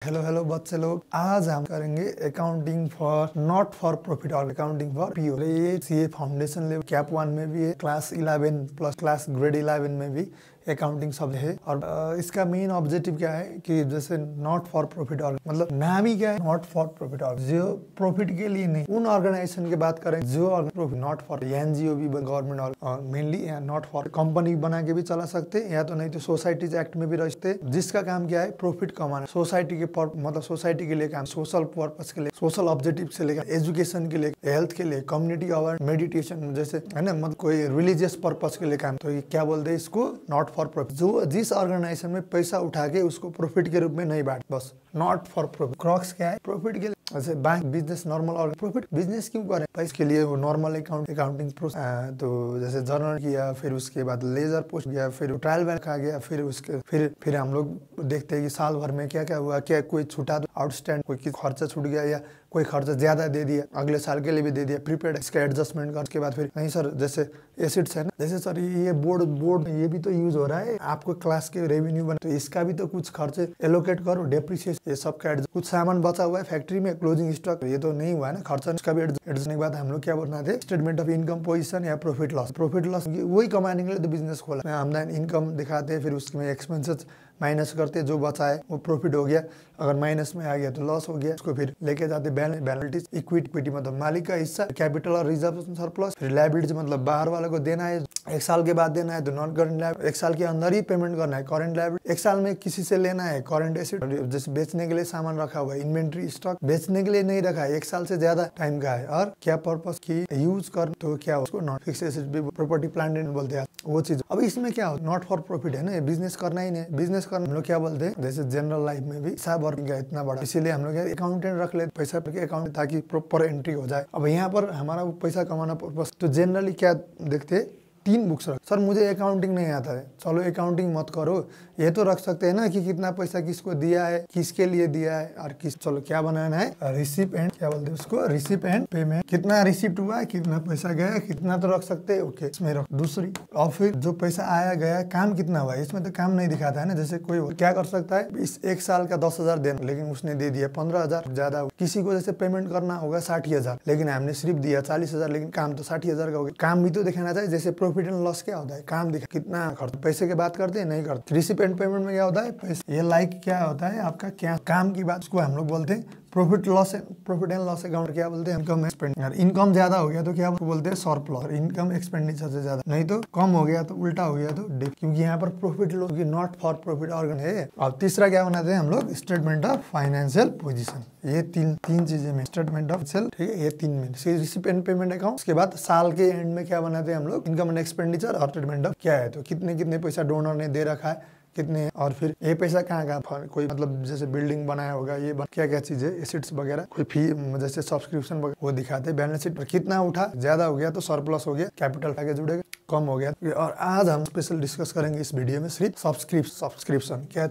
Hello hello बच्चे लोग, आज हम करेंगे accounting for not for profit और अकाउंटिंग फॉर पीओ। ये सीए फाउंडेशन लेवल कैप 1 में भी है, क्लास 11 प्लस क्लास ग्रेड 11 में भी अकाउंटिंग सब है। और इसका मेन ऑब्जेक्टिव क्या है कि जैसे नॉट फॉर प्रॉफिट और मतलब नाम ही क्या है, नॉट फॉर प्रॉफिट और जो प्रॉफिट के लिए नहीं, उन ऑर्गेनाइजेशन की बात करें जो प्रॉफिट नॉट फॉर एनजीओ भी गवर्नमेंट और मेनली नॉट फॉर कंपनी बना के भी चला सकते हैं, या तो नहीं तो सोसाइटीज एक्ट में भी रहते, जिसका काम क्या है प्रॉफिट कमाना। सोसाइटी के मतलब सोसाइटी के लिए काम, सोशल पर्पस के लिए, सोशल ऑब्जेक्टिव से लेकर एजुकेशन के लिए, हेल्थ के लिए, कम्युनिटी अवेयर, मेडिटेशन जैसे है ना, मतलब कोई रिलीजियस पर्पस के लिए काम। तो ये क्या बोलते हैं इसको, नॉट फॉर प्रॉफिट। जो जिस ऑर्गेनाइजेशन में पैसा उठा के उसको प्रॉफिट के रूप में नहीं बांट, बस नॉट फॉर प्रॉफिट। क्रॉक्स क्या है, प्रॉफिट के लिए। जैसे बैंक बिजनेस नॉर्मल और प्रॉफिट बिजनेस क्यों करें, पैसे के लिए वो नॉर्मल अकाउंटिंग प्रोसेस। तो जैसे जर्नल किया, फिर उसके बाद लेजर पोस्ट किया, फिर ट्रायल बैक आ गया, फिर उसके फिर हम लोग देखते हैं कि साल भर में क्या क्या हुआ, क्या कोई छुटा आउटस्टैंड, कोई खर्चा छूट गया या कोई खर्चा ज्यादा दे दिया, अगले साल के लिए भी दे दिया, प्रीपेड इसका एडजस्टमेंट कर। उसके बाद फिर नहीं सर, जैसे एसिड्स है ना, जैसे सर ये बोर्ड ये भी तो यूज हो रहा है, आपको क्लास के रेवेन्यू बना, तो इसका भी तो कुछ खर्चे एलोकेट करो, डेप्रिसिएशन ये सब का कुछ सामान बचा हुआ है फैक्ट्री में, क्लोजिंग स्टॉक, ये तो नहीं हुआ है ना खर्चा, इसका भी एडजस्ट के बाद हम लोग क्या बनाते हैं, स्टेटमेंट ऑफ इनकम पोजीशन या प्रॉफिट लॉस। प्रॉफिट लॉस वही कमाने के लिए तो बिजनेस खोला, आमदनी इनकम दिखाते हैं, फिर उसमें एक्सपेंसेस माइनस करते, जो बचा है वो प्रॉफिट हो गया, अगर माइनस में आ गया तो लॉस हो गया, उसको फिर लेके जाते बैलेंस इक्विटी मतलब मालिक का हिस्सा, कैपिटल और रिजर्व सरप्लस, फिर लायबिलिटी मतलब बाहर वाले को देना है, एक साल के बाद देना है तो नॉन करंट लायबिलिटी, एक साल के अंदर ही पेमेंट करना है करंट लायबिलिटी, एक साल में किसी से लेना है करंट एसेट, जैसे बेचने के लिए सामान रखा हुआ है, इन्वेंट्री स्टॉक बेचने के लिए नहीं रखा है, एक साल से ज्यादा टाइम का है, और क्या पर्पस की यूज कर, तो क्या उसको नॉन फिक्स एसेट भी प्रॉपर्टी प्लांट बोलते हैं वो चीज। अब इसमें क्या हो, नॉट फॉर प्रॉफिट है ना, बिजनेस करना ही नहीं, बिजनेस करना हम लोग क्या बोलते हैं, जैसे जनरल लाइफ में भी हिसाब और इतना बड़ा, इसीलिए हम लोग अकाउंटेंट रख ले पैसा के अकाउंट, ताकि प्रॉपर एंट्री हो जाए। अब यहाँ पर हमारा पैसा कमाना पर्पस, तो जनरली क्या देखते हैं, 3 बुक्स रख। सर मुझे अकाउंटिंग नहीं आता है, चलो अकाउंटिंग मत करो, ये तो रख सकते हैं ना कि कितना पैसा किसको दिया है, किसके लिए दिया है, और किस, चलो क्या बनाना है, रिसिप्ट एंड क्या बोलते हैं उसको, रिसिप्ट एंड पेमेंट, कितना रिसिप्ट हुआ, कितना पैसा गया, कितना तो रख सकते हैं, ओके इसमें रख। दूसरी, और फिर जो पैसा आया गया, काम कितना हुआ, इसमें तो काम नहीं दिखाता है ना। जैसे कोई क्या कर सकता है, इस एक साल का 10,000 देना, लेकिन उसने दे दिया 15,000 ज्यादा। किसी को जैसे पेमेंट करना होगा 60,000, लेकिन हमने सिर्फ दिया 40,000, लेकिन काम तो 60,000 का हो गया। काम भी तो दिखाना चाहिए। जैसे प्रॉफिट एंड लॉस क्या होता है, काम दिखा, कितना खर्च, पैसे की बात करते हैं नहीं करते। रिसिप्ट एंड पेमेंट में क्या होता है, पैसे, ये लाइक क्या होता है आपका, क्या काम की बात, उसको हम लोग बोलते हैं प्रॉफिट एंड लॉस अकाउंट, क्या बोलते हैं, इनकम एक्सपेंडिचर। इनकम ज्यादा हो गया तो क्या बोलते हैं, सरप्लस। इनकम एक्सपेंडिचर से ज्यादा, नहीं तो कम हो गया तो उल्टा हो गया तो डिप, क्योंकि यहाँ पर profit loss not for profit organ है। और तीसरा क्या बनाते हैं हम लोग, स्टेटमेंट ऑफ फाइनेंशियल पोजीशन। ये तीन चीजें में स्टेटमेंट ऑफ सेल, ठीक है, ये 3 में रिसिप्ट एंड पेमेंट अकाउंट। उसके बाद साल के एंड में क्या बनाते हैं हम लोग, इनकम एंड एक्सपेंडिचर और स्टेटमेंट ऑफ क्या है, तो कितने पैसा डोनर ने दे रखा है, कितने, और फिर ये पैसा कहाँ कोई मतलब जैसे बिल्डिंग बनाया होगा, ये क्या क्या चीजें, एसेट्स वगैरह, कोई फी जैसे सब्सक्रिप्शन वगैरह, वो दिखाते हैं। बैलेंस शीट पर कितना उठा, ज्यादा हो गया तो सरप्लस हो गया, कैपिटल आगे जुड़ेगा, कम हो गया। और आज हम स्पेशल डिस्कस करेंगे इस वीडियो में सिर्फ सब्सक्रिप्शन। क्या है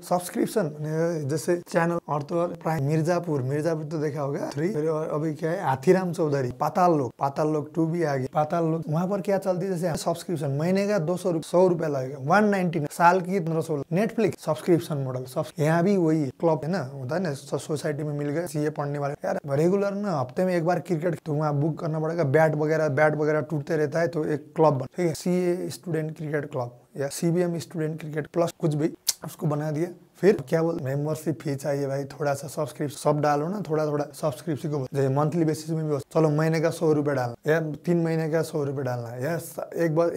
सब्सक्रिप्शन जैसे चैनल, और तो और प्राइम मिर्जापुर तो देखा होगा 3, और अभी क्या है हाथीराम चौधरी, पाताल लोक 2 भी आ गया, पाताल लोक। वहाँ पर क्या चलती है, जैसे सब्सक्रिप्शन महीने का 100 रुपया लगेगा, 190, साल की 1500। नेटफ्लिक्स सब्सक्रिप्शन मॉडल, यहाँ भी वही क्लब है ना, होता है ना, सोसाइटी में मिल गए सीए पढ़ने वाले यार, रेगुलर ना हफ्ते में एक बार क्रिकेट, तो वहाँ बुक करना पड़ेगा, बैट वगैरह टूटते रहता है, तो एक क्लब बन, ठीक है, सीए स्टूडेंट क्रिकेट क्लब या सीबीएम स्टूडेंट क्रिकेट प्लस कुछ भी, उसको बना दिया। फिर क्या बोलते, मेंबरशिप फी चाहिए भाई, थोड़ा सा सब्सक्रिप्शन सब डालो ना, थोड़ा सब्सक्रिप्शन को, जैसे मंथली बेसिस में भी, चलो महीने का 100 रुपये डालना, या 3 महीने का 100 रुपये डालना है, या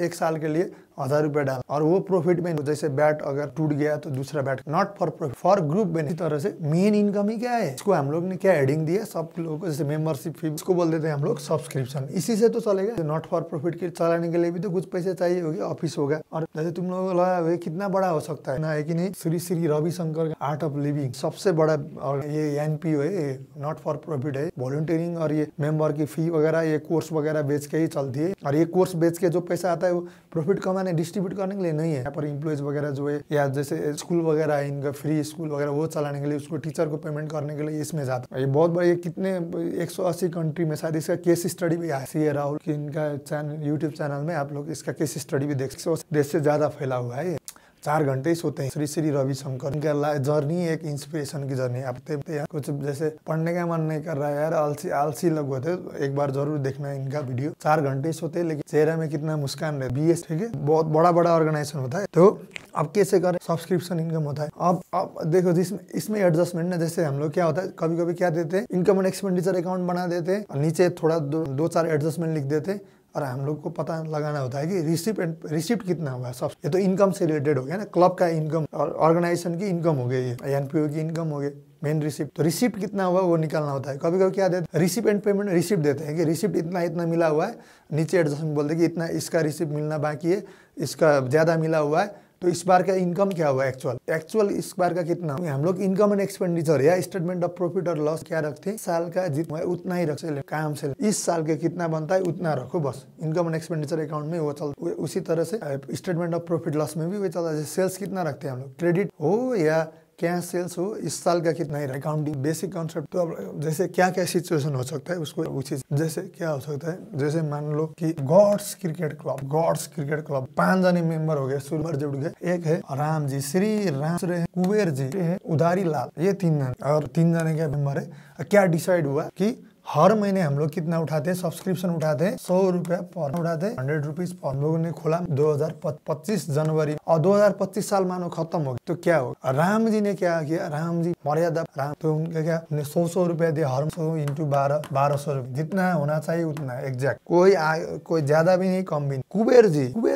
एक साल के लिए 1000 रुपये डालना, और वो प्रॉफिट में, जैसे बैट अगर टूट गया तो दूसरा bat, not for profit, for group benefit. तरह से मेन इनकम ही क्या है, इसको हम लोग ने क्या हेडिंग दिया, सब लोगों को, जैसे मेंबरशिप फी, इसको बोल देते हैं हम लोग सब्सक्रिप्शन। इसी से तो चलेगा। नॉट फॉर प्रॉफिट के चलाने के लिए भी तो कुछ पैसे चाहिए होगी, ऑफिस होगा, और जैसे तुम लोगों को लगा कितना बड़ा हो सकता है ना, है कि नहीं, श्री रविशंकर का आर्ट ऑफ लिविंग सबसे बड़ा, और ये एनपीओ है, नॉट फॉर प्रॉफिट है, वॉलंटियरिंग, और ये मेंबर की फी वगैरह, ये कोर्स वगैरह बेच के ही चलती है, और ये कोर्स बेच के जो पैसा आता है वो प्रॉफिट कमाने, डिस्ट्रीब्यूट करने के लिए नहीं है। यहाँ पर एम्प्लॉइज वगैरह जो है, या जैसे स्कूल वगैरह है, इनका फ्री स्कूल वगैरह, वो चलाने के लिए, उसको टीचर को पेमेंट करने के लिए इसमें जाता है। ये बहुत बड़ा, ये कितने 180 कंट्री में शायद इसका केस स्टडी भी है, सीए राहुल की इनका यूट्यूब चैनल में आप लोग इसका केस स्टडी भी देख सकते हो, देश से ज्यादा फैला हुआ है। 4 घंटे ही सोते हैं। श्री श्री रविशंकर, इनका जर्नी एक इंस्पिरेशन की जर्नी। आप कुछ जैसे पढ़ने का मन नहीं कर रहा है यार, आलसी आलसी लोग होते, एक बार जरूर देखना है इनका वीडियो। 4 घंटे सोते लेकिन चेहरे में कितना मुस्कान है। BS, ठीक है, बहुत बड़ा ऑर्गेनाइजेशन होता है। तो अब कैसे करें, सब्सक्रिप्शन इनकम होता है। अब देखो इसमें एडजस्टमेंट ना, जैसे हम लोग क्या होता है कभी कभी क्या देते हैं, इनकम एंड एक्सपेंडिचर अकाउंट बना देते हैं और नीचे थोड़ा 2-4 एडजस्टमेंट लिख देते हैं और हम लोग को पता लगाना होता है कि रिसिप्ट कितना हुआ है। सब ये तो इनकम से रिलेटेड हो गया ना, क्लब का इनकम और ऑर्गेनाइजेशन की इनकम हो गई, ये NPO की इनकम हो गई, मेन रिसिप्ट। तो रिसिप्ट कितना हुआ वो निकालना होता है। कभी कभी क्या देते हैं, रिसिप्ट एंड पेमेंट रिसिप्ट देते हैं कि रिसिप्ट इतना मिला हुआ है, नीचे एडजस्टमेंट बोलते हैं कि इतना इसका रिसिप्ट मिलना बाकी है, इसका ज्यादा मिला हुआ है, तो इस बार का इनकम क्या हुआ एक्चुअल इस बार का कितना। हम लोग इनकम एंड एक्सपेंडिचर या स्टेटमेंट ऑफ प्रॉफिट और लॉस क्या रखते हैं, साल का जितना उतना ही रखते काम से, इस साल के कितना बनता है उतना रखो बस। इनकम एंड एक्सपेंडिचर अकाउंट में वो चलता है। उसी तरह से स्टेटमेंट ऑफ प्रॉफिट लॉस में भी वो चलता है। सेल्स कितना रखते हैं हम लोग, क्रेडिट हो या क्या सेल्स हो, इस साल का कितना ही अकाउंटिंग बेसिक कॉन्सेप्ट। तो अब जैसे क्या क्या सिचुएशन हो सकता है उसको उसी, जैसे क्या हो सकता है, जैसे मान लो कि गॉड्स क्रिकेट क्लब 5 जने मेंबर हो गए, सुरमर जुड़ गए। एक है राम जी, श्री राम, कुबेर जी है, उधारी लाल, ये 3 जने और 3 जने के मेंबर है। क्या डिसाइड हुआ कि हर महीने हम लोग कितना उठाते हैं, सब्सक्रिप्शन उठाते हैं 100 रुपया पर उठाते हैं, 100 रुपीज पर। हम लोगों ने खोला 2025 जनवरी और 2025 साल मानो खत्म हो गया। तो क्या हो, राम जी ने क्या किया, राम जी मर्यादा राम, तो उनका क्या 100 रुपया दिया, हर 100 इंटू 1200 रुपये, जितना होना चाहिए उतना एग्जैक्ट, कोई ज्यादा भी नहीं कम भी नहीं। कुबेर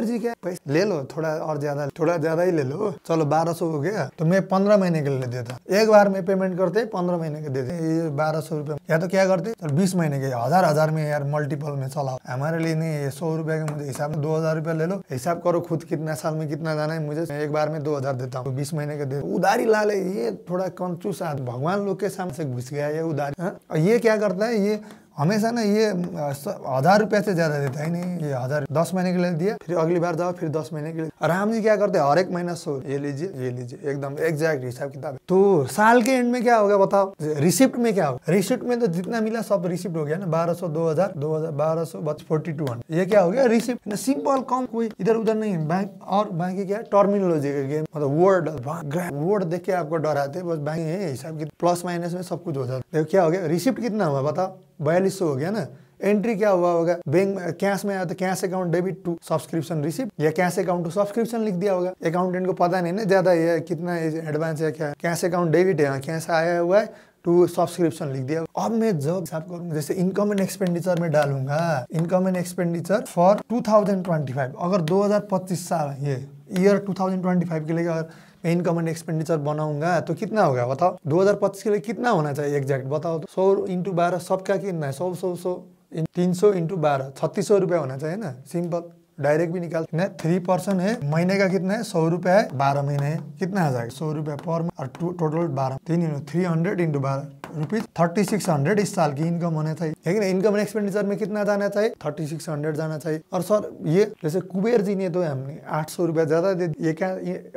जी क्या पैसा ले लो, थोड़ा ज्यादा ही ले लो, चलो 1200 हो गया, तो मैं 15 महीने के लिए देता, एक बार में पेमेंट करते 15 महीने के देते, ये 1200 रुपये। या तो क्या करते 20 महीने के, हजार में यार मल्टीपल में चलाओ, हमारे लिए नहीं। 100 रुपया का मुझे हिसाब में 2000 रुपया ले लो, हिसाब करो खुद कितना साल में कितना जाना है, मुझे एक बार में 2000 देता हूँ, 20 महीने के दे। उधारी ला ले, ये थोड़ा कंजूस आदमी, भगवान लोग के सामने से घुस गया ये उधारी। ये क्या करता है, ये हमेशा ना ये 1000 रुपया से ज्यादा देता है नहीं, ये 1000 10 महीने के लिए दिया, फिर अगली बार जाओ फिर 10 महीने के लिए। राम जी क्या करते हैं, हर एक महीना 100, ये लीजिए एकदम एग्जैक्ट हिसाब किताब। तो साल के एंड में क्या होगा बताओ, रिसिप्ट में क्या होगा, रिसिप्ट में तो जितना मिला सब रिसिप्ट हो गया ना, 1200 2000 1200 4200, ये क्या हो गया रिसिप्ट। सिंपल, कम कोई इधर उधर नहीं है। बैंक और बाकी क्या टर्मिनोलॉजी का गेम, मतलब वर्ड देख के आपको डराते, बस बैंक है हिसाब की, प्लस माइनस में सब कुछ हो जाता। देखो क्या हो गया, रिसिप्ट कितना हुआ बताओ, 4200 हो गया ना। एंट्री क्या हुआ होगा, बैंक कैश में आया तो cash account debit to subscription receipt, या कैश अकाउंट टू सब्सक्रिप्शन लिख दिया होगा। अकाउंटेंट को पता नहीं ना ज्यादा ये कितना एडवांस है, क्या कैश अकाउंट डेबिट है, कैश आया हुआ है टू सब्सक्रिप्शन लिख दिया। अब मैं जब हिसाब करूंगा, जैसे इनकम एंड एक्सपेंडिचर में डालूंगा, इनकम एंड एक्सपेंडिचर फॉर 2025, अगर 2025 साल ये ईयर 2025 के लिए अगर इनकम एंड एक्सपेंडिचर बनाऊंगा तो कितना होगा बताओ, 2025 के लिए कितना होना चाहिए एग्जैक्ट बताओ तो। 100 इंटू 12 सबका कितना है, 100 300 इंटू 12 3600 रुपया होना चाहिए ना, सिंपल डायरेक्ट भी निकाल ना। 3% है, महीने का कितना है 100 रुपया है, 12 महीने है, कितना आ जाएगा 100 रुपया पर, और टोटल 12 300 इंटू 12 रुपीज 3600 इस साल की इनकम होना चाहिए, लेकिन इनकम एंड एक्सपेंडिचर में कितना जाना चाहिए 3600 जाना चाहिए। और सर ये जैसे कुबेर जी ने तो हमने 800 रुपया ज्यादा दे, ये क्या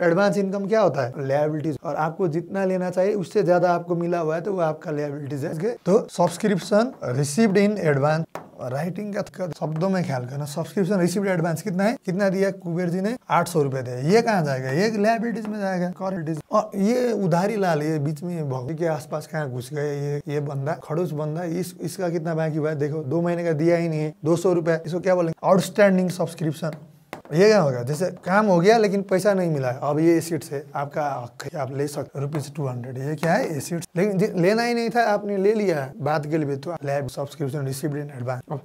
एडवांस इनकम क्या होता है, लायबिलिटीज, और आपको जितना लेना चाहिए उससे ज्यादा आपको मिला हुआ है तो वो आपका लायबिलिटीज है। तो subscription received in advance, writing का शब्दों में ख्याल करना, सब्सक्रिप्शन रिसीव्ड एडवांस कितना है, कितना दिया कुबेर जी ने 800 रुपए दिया, ये कहाँ जाएगा, ये लायबिलिटीज में जाएगा, करेंट। और ये उधारी लाल, ये बीच में भौतिक के आसपास कहाँ घुस गए ये बंदा, खड़ूस बंदा, इसका कितना बाकी हुआ है देखो, 2 महीने का दिया ही नहीं है, 200 रुपया, इसको क्या बोलेंगे आउटस्टैंडिंग सब्सक्रिप्शन। ये क्या होगा, जैसे काम हो गया लेकिन पैसा नहीं मिला, अब ये एसिड्स है, आपका हक है, आप ले सकते ₹200, ये क्या है एसिड्स, लेकिन लेना ही नहीं था आपने ले लिया बात के लिए, तो lab subscription received in advance.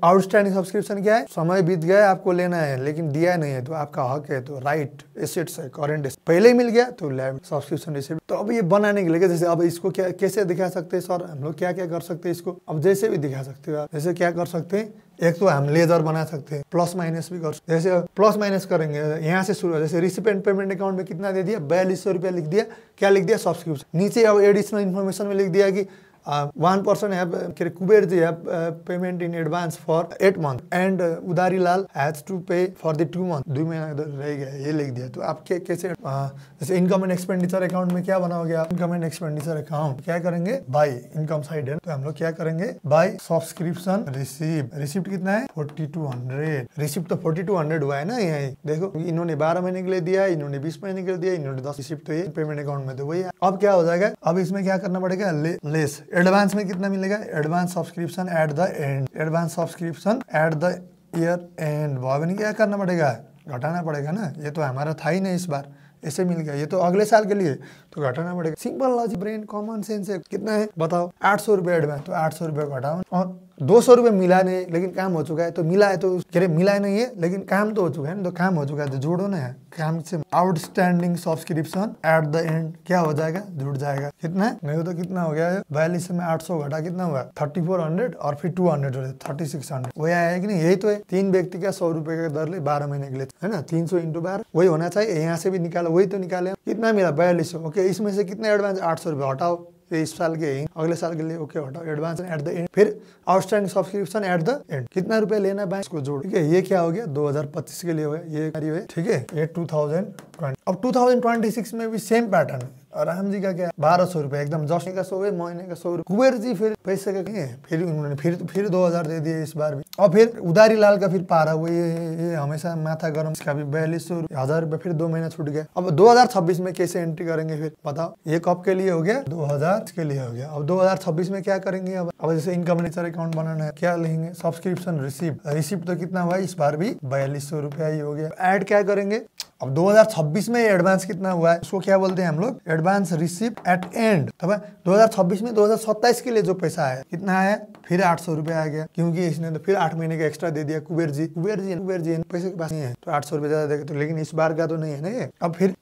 Outstanding subscription क्या है, समय बीत गया आपको लेना है लेकिन दिया नहीं है तो आपका हक है, तो राइट एसेट्स है, करंट पहले ही मिल गया तो लैब सब्सक्रिप्शन रिसीव्ड। तो अब ये बनाने के लिए जैसे अब इसको क्या कैसे दिखा सकते हैं सर, हम लोग क्या क्या कर सकते हैं इसको, अब जैसे भी दिखा सकते हो आप, जैसे क्या कर सकते हैं, एक तो हम लेजर बना सकते हैं, प्लस माइनस भी कर सकते हैं। जैसे प्लस माइनस करेंगे यहाँ से शुरू, जैसे रिसिप्ट एंड पेमेंट अकाउंट में कितना दे दिया 4200 रुपया लिख दिया, क्या लिख दिया सब्सक्रिप्शन, नीचे अब एडिशनल इन्फॉर्मेशन में लिख दिया कि 1 person have Kuber ji have payment in advance for 8 month and Udari Lal has to pay for the 2 month, 2 महीना रह गया, ये लिख दिया। तो आप कैसे जैसे इनकम एंड एक्सपेंडिचर अकाउंट में क्या बनाओगे आप, इनकम एंड एक्सपेंडिचर अकाउंट क्या करेंगे, बाय इनकम साइड है, तो हम लोग क्या करेंगे, बाय सब्सक्रिप्शन रिसीव। रिसिप्ट कितना है 4200, रिसिप्ट तो 4200 हुआ है ना, यहाँ देखो इन्होंने 12 महीने के लिए दिया, इन्होंने 20 महीने के लिए दिया, इन्होंने 10, रिसिप्ट तो ये पेमेंट अकाउंट में तो वही है। अब क्या हो जाएगा, अब इसमें क्या करना पड़ेगा, लेस एडवांस में कितना मिलेगा, advance subscription at the end, advance subscription at the year and, भाव क्या करना पड़ेगा, घटाना पड़ेगा ना, ये तो हमारा था ही नहीं इस बार, ऐसे मिल गया, ये तो अगले साल के लिए तो घटाना पड़ेगा। Simple logic, brain, common sense है। कितना है बताओ, 800 रुपये एडवांस, तो 800 रुपये घटाओ, और 200 रुपये मिला नहीं लेकिन काम हो चुका है, तो मिला है तो कह रहे मिला नहीं है लेकिन काम तो हो चुका है ना, तो काम हो चुका है तो जोड़ो ना, काम से outstanding subscription at the end क्या हो जाएगा, जुड़ जाएगा। कितना है, नहीं तो कितना हो गया, 42 में 800 घटा कितना हुआ 3400 और फिर 200 हो 3600, वही आया कि नहीं, यही तो है। 3 व्यक्ति का 100 रुपए का दर ले 12 महीने के लिए, है ना, 300 × 12 वही होना चाहिए, यहाँ से भी निकालो, वही तो निकाले, कितना मिला 4200। ओके, इसमें से कितना एडवांस 800 रुपये हटाओ, इस साल के अगले साल के लिए, ओके हटाओ एडवांस एट द एंड, फिर outstanding subscription at the end, कितना रुपए लेना है बैंक को जोड़, ठीक है, ये क्या हो गया 2025 के लिए हो गया, ये कार्य है, ठीक है, ये 2020। अब 2026 में भी सेम पैटर्न है, और राम जी का क्या 1200 रुपये एकदम, जस्ट का 100 है, महीने का 100 रुपये। कुबेर जी फिर पैसे का नहीं है, फिर उन्होंने फिर 2000 दे दिए इस बार भी, और फिर उदारी लाल का फिर पारा वो ये हमेशा माथा गरम, इसका भी 4200 1000 रुपये, फिर 2 महीना छूट गया। अब 2026 में कैसे एंट्री करेंगे फिर बताओ, ये कब के लिए हो गया 2000 के लिए हो गया। अब 2026 में क्या करेंगे, अब जैसे इनकम नेचर अकाउंट बनाना है, क्या लिखेंगे, सब्सक्रिप्शन रिसिप्ट, रिसिप्ट तो कितना हुआ इस बार भी 4200 रुपया ही हो गया। ऐड क्या करेंगे, अब 2026 में एडवांस कितना हुआ है, उसको क्या बोलते हैं हम लोग, एडवांस रिसिप्ट एट एंड। तब 2026 में 2027 के लिए जो पैसा है कितना है, फिर 800 रुपये आ गया, क्योंकि इसने तो फिर 8 महीने का एक्स्ट्रा दे दिया। कुबेर जी पैसे के पास नहीं है तो 800 रुपये ज्यादा देगा, तो लेकिन इस बार का तो नहीं है ना ये। अब फिर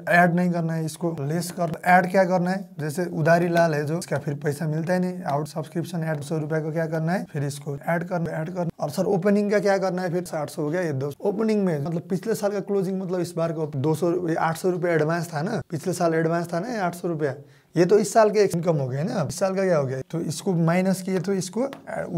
ऐड नहीं करना है, इसको लेस कर, ऐड क्या करना है, जैसे उदारी लाल है जो, इसका फिर पैसा मिलता है नहीं, आउट सब्सक्रिप्शन 800 रुपये को क्या करना है, फिर इसको ऐड करना। और सर ओपनिंग का क्या करना है, फिर 800 हो गया, ये 200 ओपनिंग में, मतलब पिछले साल का क्लोजिंग, मतलब इस बार को 200 800 रुपये एडवांस था ना, पिछले साल एडवांस था ना 800 रुपया, ये तो इस साल के इनकम हो गए ना, इस साल का क्या हो गया, तो इसको माइनस किए, तो इसको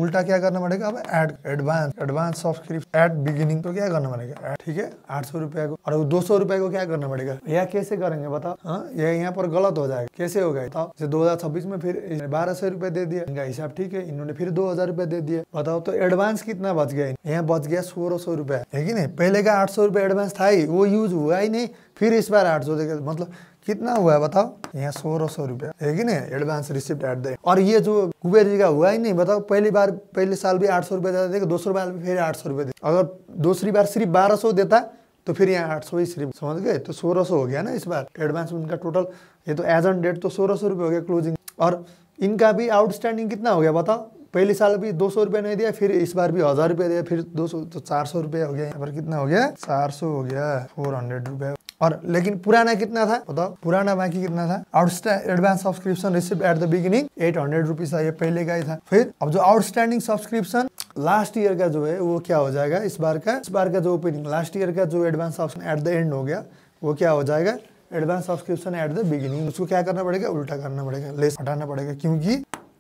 उल्टा क्या करना पड़ेगा, अब add advance subscription at beginning, तो क्या करना पड़ेगा, ठीक है 800 रुपया को, और 200 रुपये को क्या करना पड़ेगा, यह कैसे करेंगे बताओ, हाँ ये यहाँ पर गलत हो जाएगा, कैसे होगा बताओ। 2026 में फिर 1200 रुपये दे दिया, इनका हिसाब ठीक है, इन्होंने फिर 2000 रुपये दे दिया, बताओ तो एडवांस कितना बच गया, यहाँ बच गया 1600 रुपया, है कि नहीं। पहले का 800 रुपये एडवांस था ही, वो यूज हुआ ही नहीं, फिर इस बार 800 देगा, मतलब कितना हुआ है बताओ, यहाँ 1600 रुपया, है कि नहीं, एडवांस रिसिप्ट एट द। और ये जो कुबेर जी का हुआ ही नहीं, बताओ पहले साल भी 800 रुपये ज्यादा देगा, दूसरी बार भी फिर 800 रुपये दे, अगर दूसरी बार सिर्फ 1200 देता तो फिर यहाँ 800 ही सिर्फ, समझ गए, तो 1600 हो गया ना इस बार एडवांस उनका टोटल, ये तो एज ऑन डेट तो 1600 रुपये हो गया क्लोजिंग। और इनका भी आउटस्टैंडिंग कितना हो गया बताओ, पहले साल भी 200 रुपये नहीं दिया, फिर इस बार भी 1000 रुपये दिया, फिर 200, तो 400 रुपये हो गया, यहाँ पर कितना हो गया 400 हो गया, 400 रुपये। और लेकिन पुराना कितना था बताओ, पुराना बाकी कितना था, outstanding advance subscription receipt at the beginning 800 rupees था, ये पहले का ही था। फिर अब जो आउटस्टैंडिंग सब्सक्रिप्शन लास्ट ईयर का जो है वो क्या हो जाएगा, इस बार का जो ओपनिंग लास्ट ईयर का जो advance subscription at the end हो गया, वो क्या हो जाएगा, advance subscription at the beginning. उसको क्या करना पड़ेगा, उल्टा करना पड़ेगा, लेस हटाना पड़ेगा,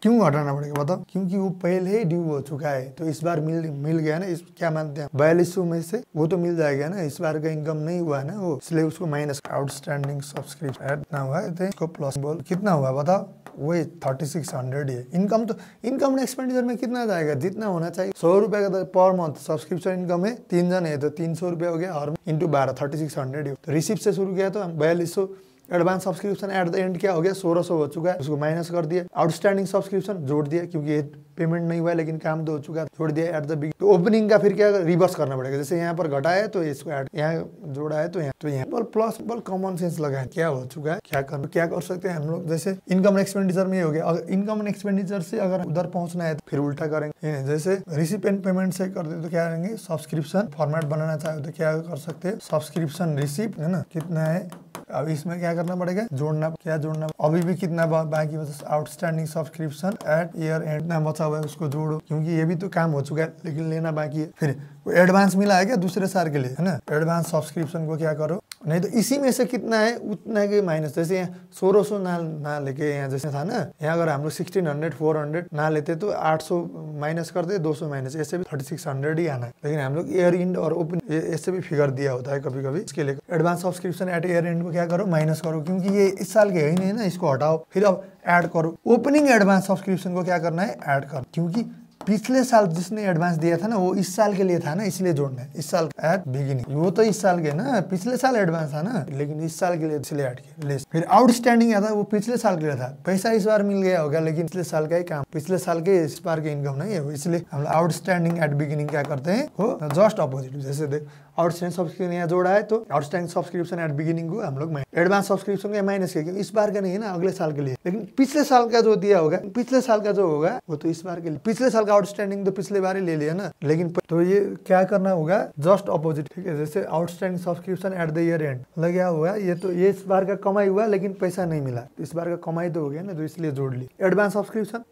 क्यों हटाना पड़ेगा बताओ, क्योंकि वो पहले ही ड्यू हो चुका है, तो इस बार मिल गया ना, इस क्या मानते हैं 4200 में से वो तो मिल जाएगा ना, इस बार का इनकम नहीं हुआ है ना वो, इसलिए उसको माइनस, आउटस्टैंडिंग सब्सक्रिप्शन कितना हुआ है, इसको प्लस बोल, कितना हुआ बताओ, वही 3600 ही है। इनकम तो इनकम एक्सपेंडिचर में कितना जाएगा, जितना होना चाहिए 100 रुपये का पर मंथ सब्सक्रिप्शन इनकम है, 3 जन है तो 300 रुपये हो गया, और इंटू 12 3600, तो रिसिप्ट से शुरू किया तो 4200, advance subscription at the end क्या हो गया 1600 हो चुका है, उसको माइनस कर दिया, आउटस्टैंडिंग सब्सक्रिप्शन जोड़ दिया, क्योंकि ये पेमेंट नहीं हुआ है लेकिन काम तो हो चुका है, जोड़ दिया एट द बिग। तो ओपनिंग का फिर क्या रिवर्स करना पड़ेगा, जैसे यहाँ पर घटा है तो इसको ऐड, यहाँ जोड़ा है तो यहाँ बल प्लस बल कॉमन सेंस लगाए, क्या हो चुका है, क्या कर सकते हैं हम लोग। जैसे इनकम एक्सपेंडिचर में हो गया, अगर इनकम एक्सपेंडिचर से अगर उधर पहुंचना है तो फिर उल्टा करेंगे, जैसे रिसिप्ट एंड पेमेंट से करते तो क्या करेंगे, सब्सक्रिप्शन फॉर्मेट बनाना चाहे तो क्या कर सकते हैं, सब्सक्रिप्शन रिसिप्ट है ना, कितना है अब इसमें क्या करना पड़ेगा, जोड़ना, क्या जोड़ना, अभी भी कितना बाकी बचा, outstanding subscription eight year and ना बचा हुआ है उसको जोड़ो, क्योंकि ये भी तो काम हो चुका है लेकिन लेना बाकी है। फिर एडवांस मिला है क्या दूसरे साल के लिए, है ना, एडवांस सब्सक्रिप्शन को क्या करो, नहीं तो इसी में से कितना है उतना के माइनस, जैसे यहाँ 1600 ना लेके यहाँ जैसे था ना, यहाँ अगर हम लोग 1600 400 ना लेते तो 800 माइनस करते, 200 माइनस, ऐसे भी 3600 ही आना है। लेकिन हम लोग ईयर एंड और ओपन ऐसे भी फिगर दिया होता है कभी कभी, इसके लिए advance subscription eight year and को क्या करो, माइनस करो, क्योंकि ये इस साल के है ही नहीं ना, इसको हटाओ, फिर अब ऐड करो। ओपनिंग एडवांस सब्सक्रिप्शन को क्या करना है, ऐड करो, क्योंकि पिछले साल जिसने एडवांस दिया था ना वो इस साल के लिए था ना, इसलिए जोड़ना है इस साल एट बिगिनिंग। वो तो इस साल के ना, पिछले साल एडवांस था ना, लेकिन इस साल के लिए इसलिए ऐड किया। फिर आउटस्टैंडिंग था वो पिछले साल के लिए था, पैसा इस बार मिल गया होगा लेकिन पिछले साल का ही काम, पिछले साल के इस बार के इनकम नहीं है, इसलिए हम आउटस्टैंडिंग एट बिगिनिंग क्या करते हैं, वो जस्ट अपोजिट। जैसे देख आउटस्टैंडिंग सब्सक्रिप्शन यहाँ जोड़ा है तो आउटस्टैंडिंग सब्सक्रिप्शन एट बिगिनिंग को हम लोग एडवांस सब्सक्रिप्शन का माइनस किया, इस बार का नहीं है ना, अगले साल के लिए। लेकिन पिछले साल का जो दिया होगा, पिछले साल का जो होगा वो तो इस बार के लिए, पिछले साल का आउटस्टैंडिंग तो पिछले बार ही ले लिया ना, लेकिन तो ये क्या करना होगा, जस्ट अपोजिट, ठीक है। जैसे outstanding subscription at the year and, मतलब क्या हुआ, ये तो ये इस बार का कमाई हुआ लेकिन पैसा नहीं मिला, इस बार का कमाई तो हो गया ना, तो इसलिए जोड़ ली। एडवांस सब्सक्रिप्शन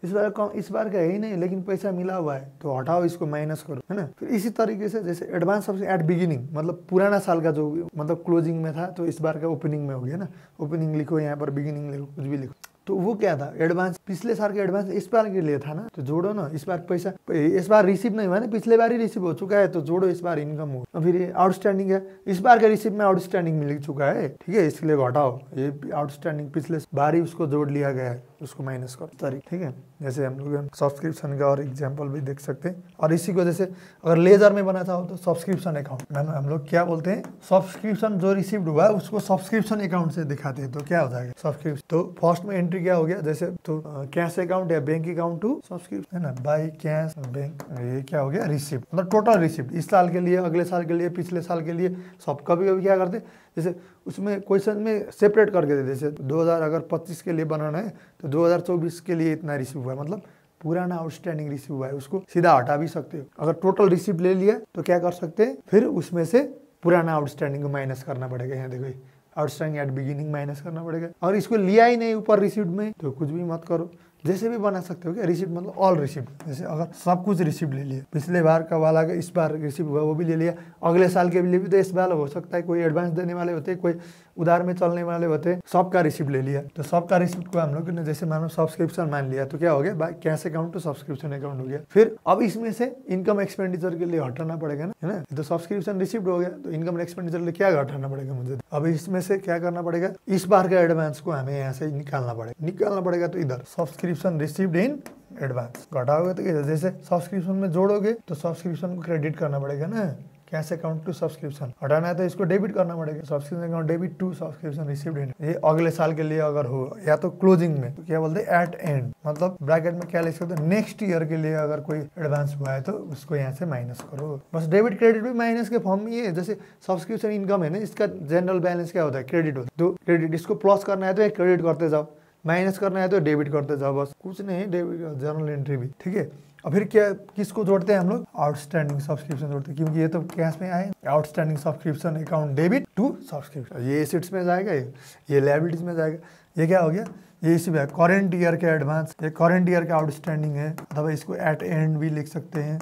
इस बार का है ही नहीं लेकिन पैसा मिला हुआ है, तो हटाओ, इसको माइनस करो, है ना। फिर इसी तरीके से जैसे एडवांस सब्सक्रिप्शन एट बिगिनिंग, मतलब पुराना साल का जो मतलब क्लोजिंग में था तो इस बार का ओपनिंग में हो गया ना, ओपनिंग लिखो यहाँ पर, बिगिनिंग लिखो, कुछ भी लिखो, तो वो क्या था, एडवांस पिछले साल के एडवांस इस बार के लिए था ना, तो जोड़ो ना, इस बार पैसा इस बार रिसीव नहीं हुआ ना, पिछले बार ही रिसीव हो चुका है तो जोड़ो, इस बार इनकम हो। और फिर आउटस्टैंडिंग है, इस बार का रिसीव में आउटस्टैंडिंग मिल चुका है, ठीक है, इसके लिए घटाओ, ये आउटस्टैंडिंग पिछले बार ही उसको जोड़ लिया गया है, उसको माइनस करो, तारीख, ठीक है। जैसे हम लोग सब्सक्रिप्शन का और एग्जाम्पल भी देख सकते हैं। और इसी को जैसे अगर लेजर में बना था हो तो सब्सक्रिप्शन अकाउंट, हम लोग क्या बोलते हैं, सब्सक्रिप्शन जो रिसीव्ड हुआ है उसको सब्सक्रिप्शन अकाउंट से दिखाते हैं, तो क्या हो जाएगा सब्सक्रिप्शन। तो फर्स्ट में एंट्री क्या हो गया, जैसे तो कैश अकाउंट या बैंक अकाउंट टू सब्सक्रिप्शन, है ना, बाय कैश बैंक, ये क्या हो गया, रिसिप्ट, मतलब टोटल रिसिप्ट, इस साल के लिए, अगले साल के लिए, पिछले साल के लिए, सब। कभी कभी क्या करते, जैसे उसमें क्वेश्चन में सेपरेट करके दे, जैसे 2025 के लिए बनाना है तो 2024 के लिए इतना रिसीव हुआ है, मतलब पुराना आउटस्टैंडिंग रिसीव हुआ है, उसको सीधा हटा भी सकते हो। अगर टोटल रिसीव ले लिया तो क्या कर सकते हैं, फिर उसमें से पुराना आउटस्टैंडिंग को माइनस करना पड़ेगा। यहाँ देखो आउटस्टैंडिंग एट बिगिनिंग माइनस करना पड़ेगा, और इसको लिया ही नहीं ऊपर रिसीव्ड में तो कुछ भी मत करो, जैसे भी बना सकते हो क्या, रिसीप्ट मतलब ऑल रिसीप्ट, जैसे अगर सब कुछ रिसीप्ट ले लिया, पिछले बार का वाला का इस बार रिसीप्ट हुआ वो भी ले लिया, अगले साल के लिए भी तो इस बार हो सकता है, कोई एडवांस देने वाले होते, कोई उधार में चलने वाले होते, सबका रिसीप्ट ले लिया, तो सबका रिसीप्ट को हम लोग ने जैसे मानो सब्सक्रिप्शन मान लिया, तो क्या हो गया, by cash account to subscription account हो गया। फिर अब इसमें से इनकम एक्सपेंडिचर के लिए हटाना पड़ेगा ना, है ना, तो सब्सक्रिप्शन रिसीप्ट हो गया तो इनकम एक्सपेंडिचर के लिए क्या हटाना पड़ेगा मुझे, अब इसमें से क्या करना पड़ेगा, इस बार का एडवांस को हमें यहाँ से निकालना पड़ेगा, तो इधर सब्सक्रिप्शन रिसीव्ड इन एडवांस घटाओगे तो जैसे सब्सक्रिप्शन में जोड़ोगे तो सब्सक्रिप्शन को क्रेडिट करना पड़ेगा ना, कैश अकाउंट टू सब्सक्रिप्शन, हटाना है तो इसको डेबिट करना पड़ेगा, subscription account debit to subscription received in, ये अगले साल के लिए अगर हो, या तो क्लोजिंग में तो क्या बोलते हैं, एट एंड, मतलब ब्रैकेट में क्या लिख सकते हैं, नेक्स्ट ईयर के लिए अगर कोई एडवांस हुआ है तो उसको यहाँ से माइनस करो, बस डेबिट क्रेडिट भी माइनस के फॉर्म में है। जैसे सब्सक्रिप्शन इनकम है ना, इसका जनरल बैलेंस क्या होता है, क्रेडिट होता है, तो क्रेडिट, इसको प्लस करना है तो क्रेडिट करते जाओ, माइनस करना है तो डेबिट करते जाओ, बस कुछ नहीं है, डेबिट जर्नल एंट्री भी, ठीक है। और फिर क्या, किसको जोड़ते हैं हम लोग, आउटस्टैंडिंग सब्सक्रिप्शन जोड़ते हैं, क्योंकि ये तो कैश में आए, outstanding subscription account debit to subscription, ये एसेट्स में जाएगा, ये लायबिलिटीज में जाएगा, ये क्या हो गया, ये इसी में करेंट ईयर के एडवांस, ये करेंट ईयर का आउटस्टैंडिंग है, अथवा इसको एट एंड भी लिख सकते हैं,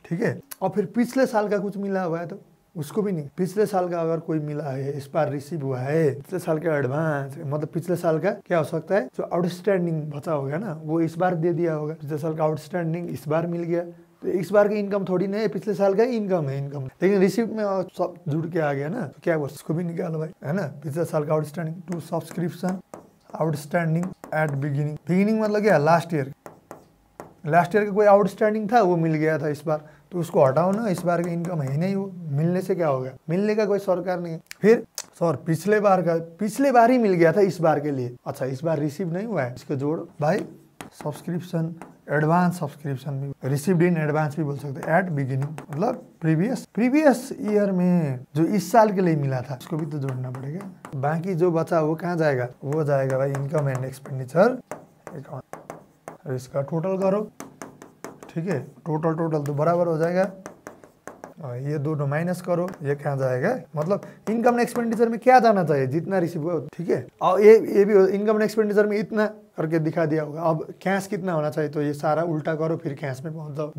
ठीक है। और फिर पिछले साल का कुछ मिला हुआ है तो उसको भी नहीं, पिछले साल का अगर कोई मिला है, इस बार रिसीव हुआ है, पिछले साल का एडवांस, मतलब पिछले साल का क्या हो सकता है, जो आउटस्टैंडिंग बचा होगा ना वो इस बार दे दिया होगा, पिछले साल का आउटस्टैंडिंग इस बार मिल गया, तो इस बार की इनकम थोड़ी नहीं है, पिछले साल का इनकम है, लेकिन रिसीव में सब जुड़ के आ गया ना, तो क्या उसको भी निकालो भाई, है ना, पिछले साल का outstanding to subscription outstanding at beginning मतलब क्या, लास्ट ईयर का कोई आउटस्टैंडिंग था वो मिल गया था इस बार, तो उसको हटाओ ना, इस बार का इनकम है नहीं, वो मिलने से क्या होगा, मिलने का कोई सरकार नहीं है। फिर सर पिछले बार ही मिल गया था इस बार के लिए, अच्छा इस बार रिसीव नहीं हुआ है, इसको जोड़ो भाई, सब्सक्रिप्शन एडवांस सब्सक्रिप्शन भी रिसीव्ड इन एडवांस भी बोल सकते हैं, एट बिगिनिंग मतलब प्रीवियस ईयर में जो इस साल के लिए मिला था उसको भी तो जोड़ना पड़ेगा, बाकी जो बचा वो कहाँ जाएगा, वो जाएगा भाई इनकम एंड एक्सपेंडिचर अकाउंट, इसका टोटल करो, ठीक है, टोटल तो बराबर हो जाएगा, ये दोनों माइनस करो, ये कहाँ जाएगा, मतलब इनकम एंड एक्सपेंडिचर में क्या जाना चाहिए, जितना रिसीव हुआ, ठीक है। और ये भी इनकम एंड एक्सपेंडिचर में इतना करके दिखा दिया होगा। अब कैश कितना होना चाहिए, तो ये सारा उल्टा करो फिर कैश में पहुंच जाओ।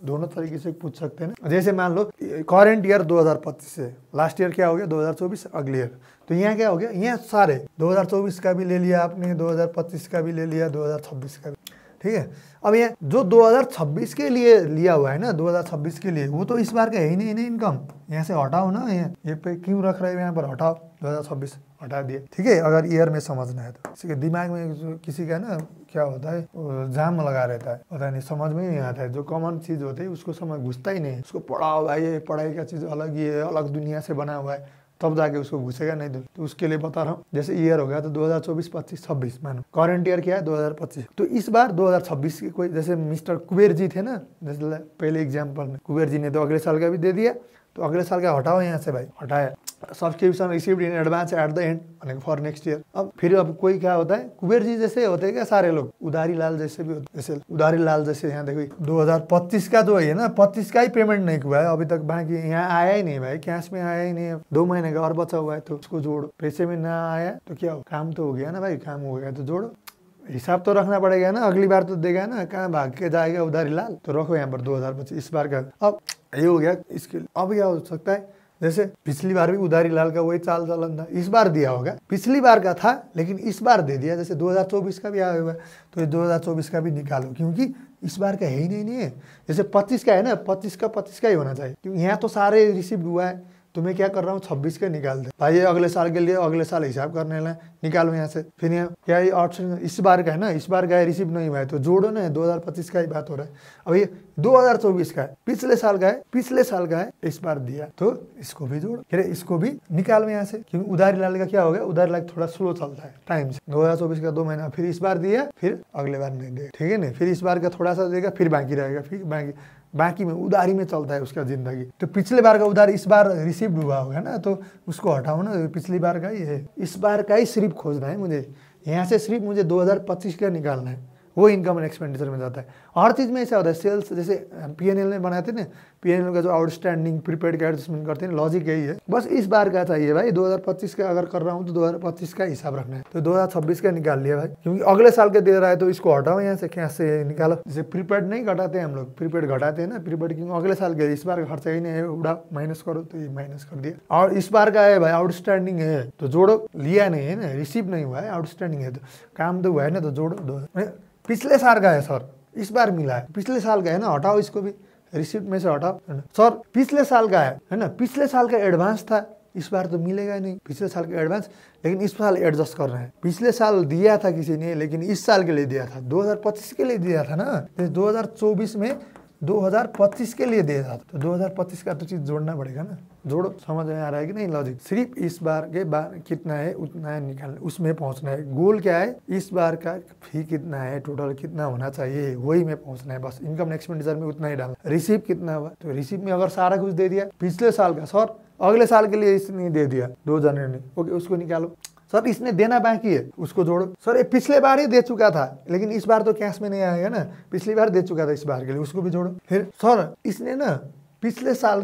दोनों तरीके से पूछ सकते हैं ना। जैसे मान लो करंट ईयर 2025 से, लास्ट ईयर क्या हो गया 2024, अगले ईयर, तो यहाँ क्या हो गया, यहाँ सारे 2024 का भी ले लिया आपने, 2025 का भी ले लिया, 2026 का भी, ठीक है। अब ये जो 2026 के लिए लिया हुआ है ना, 2026 के लिए, वो तो इस बार का है ही नहीं इनकम, यहाँ से हटाओ ना, ये पे क्यों रख रहे हो, यहाँ पर हटाओ, 2026 हटा दिए, ठीक है। अगर ईयर में समझना है तो किसी के दिमाग में किसी का ना क्या होता है, जाम लगा रहता है, पता नहीं, समझ में ही नहीं आता है। जो कॉमन चीज होती है उसको समझ घुसता ही नहीं, उसको पढ़ाओ भाई, ये पढ़ाई का चीज अलग ही है, अलग दुनिया से बना हुआ है, तब जाके उसको घुसेगा, नहीं तो उसके लिए बता रहा हूँ। जैसे ईयर हो गया तो 2024, 25, 26 मानो, करंट ईयर क्या है 2025, तो इस बार 2026 के कोई, जैसे मिस्टर कुबेर जी थे ना, जैसे पहले एग्जाम्पल में, कुबेर जी ने तो अगले साल का भी दे दिया, तो अगले साल का हटाओ यहाँ से भाई, हटाया। Subscription received in advance at the end for next year. अब कोई क्या होता है, कुबेर जी जैसे होते हैं क्या सारे लोग, उधारी लाल जैसे भी होते, जैसे उधारी लाल जैसे, यहाँ देखो 2025 का जो है ना, 25 का ही पेमेंट नहीं हुआ है अभी तक, बाकी यहाँ आया ही नहीं भाई, कैश में आया ही नहीं, 2 महीने का और बचा हुआ है, तो उसको जोड़ो। पैसे में ना आया तो क्या हो, काम तो हो गया ना भाई, काम हो गया तो जोड़ो, हिसाब तो रखना पड़ेगा ना, अगली बार तो देगा ना, कहाँ भाग के जाएगा उधारी लाल, तो रखो यहाँ पर 2025 इस बार का। अब ये हो गया इसके, अब क्या हो सकता है, जैसे पिछली बार भी उधारी लाल का वही चाल चलन था, इस बार दिया होगा, पिछली बार का था लेकिन इस बार दे दिया, जैसे 2024 का भी आया हुआ है, तो ये 2024 का भी निकालो, क्योंकि इस बार का है ही नहीं है। जैसे 25 का है ना, 25 का ही होना चाहिए, क्योंकि यहाँ तो सारे रिसीव हुआ है, तो मैं क्या कर रहा हूँ 26 का निकाल दे भाई, ये अगले साल के लिए अगले साल हिसाब करने लगे, निकालो यहाँ से। फिर यहाँ क्या ये ऑप्शन इस बार का है ना, इस बार का है रिसीव नहीं हुआ है, तो जोड़ो ना, 2025 का ही बात हो रहा है। अब ये 2024 का है, पिछले साल का है, पिछले साल का है, इस बार दिया, तो इसको भी जोड़ो, फिर इसको भी निकालो यहाँ से, क्योंकि उधारी लाल का क्या हो गया, उधारी लाल थोड़ा स्लो चलता है टाइम से, 2024 का 2 महीना, फिर इस बार दिया, फिर अगले बार नहीं देगा, ठीक है ना, फिर इस बार का थोड़ा सा देगा, फिर बाकी रहेगा, फिर बाकी में उधारी में चलता है उसका जिंदगी। तो पिछले बार का उधार इस बार रिसीव हुआ होगा ना, तो उसको हटाओ ना, पिछली बार का ही है, इस बार का ही सिर्फ खोजना है मुझे, यहाँ से सिर्फ मुझे 2025 का निकालना है, वो इनकम एंड एक्सपेंडिचर में जाता है। हर चीज़ में ऐसा होता है, सेल्स जैसे पीएनएल में बनाते हैं ना, पीएनएल का जो आउटस्टैंडिंग प्रीपेड का एडजस्टमेंट करते हैं, लॉजिक यही है, बस इस बार का चाहिए भाई, 2025 का अगर कर रहा हूँ तो 2025 का हिसाब रखना है, तो 2026 का निकाल लिया भाई, क्योंकि अगले साल के दे रहा है, तो इसको हटाओ यहाँ से, कैश से निकालो। जैसे प्रीपेड नहीं घटाते हम लोग, प्रीपेड घटाते हैं ना, प्रीपेड क्योंकि अगले साल के, इस बार का खर्चा ही नहीं है, उड़ा माइनस करो, तो ये माइनस कर दिया। और इस बार का है भाई आउटस्टैंडिंग है, तो जोड़ो, लिया नहीं है ना, रिसीव नहीं हुआ है, आउटस्टैंडिंग है, तो काम तो हुआ है ना, तो जोड़ो। पिछले साल का है सर, इस बार मिला है, पिछले साल का है ना, हटाओ इसको भी, रिसिप्ट में से हटाओ, है ना। सर पिछले साल का है ना, पिछले साल का एडवांस था, इस बार तो मिलेगा नहीं, पिछले साल का एडवांस, लेकिन इस साल एडजस्ट कर रहे हैं। पिछले साल दिया था किसी ने, लेकिन इस साल के लिए दिया था, 2025 के लिए दिया था ना, 2024 में 2025 के लिए दिया था, तो 2025 का तो चीज जोड़ना पड़ेगा ना, जोड़ो। समझ में आ रहा है कि नहीं लॉजिक? सिर्फ इस बार के बार कितना है उतना है निकालना, उसमें पहुंचना है। गोल क्या है, इस बार का फी कितना है, टोटल कितना होना चाहिए, वही में पहुंचना है बस। इनकम एक्सपेंडिचर में उतना ही डालना। रिसीव कितना हुआ, तो रिसीव में अगर सारा कुछ दे दिया पिछले साल का, सर अगले साल के लिए इसने दे दिया 2 जनवरी ने, ओके उसको निकालो। सर इसने देना बाकी है, उसको जोड़ो। सर ये पिछले बार ही दे चुका था, लेकिन इस बार तो कैश में नहीं आएगा ना, पिछली बार दे चुका था इस बार के लिए, उसको भी जोड़ो। फिर सर इसने ना पिछले साल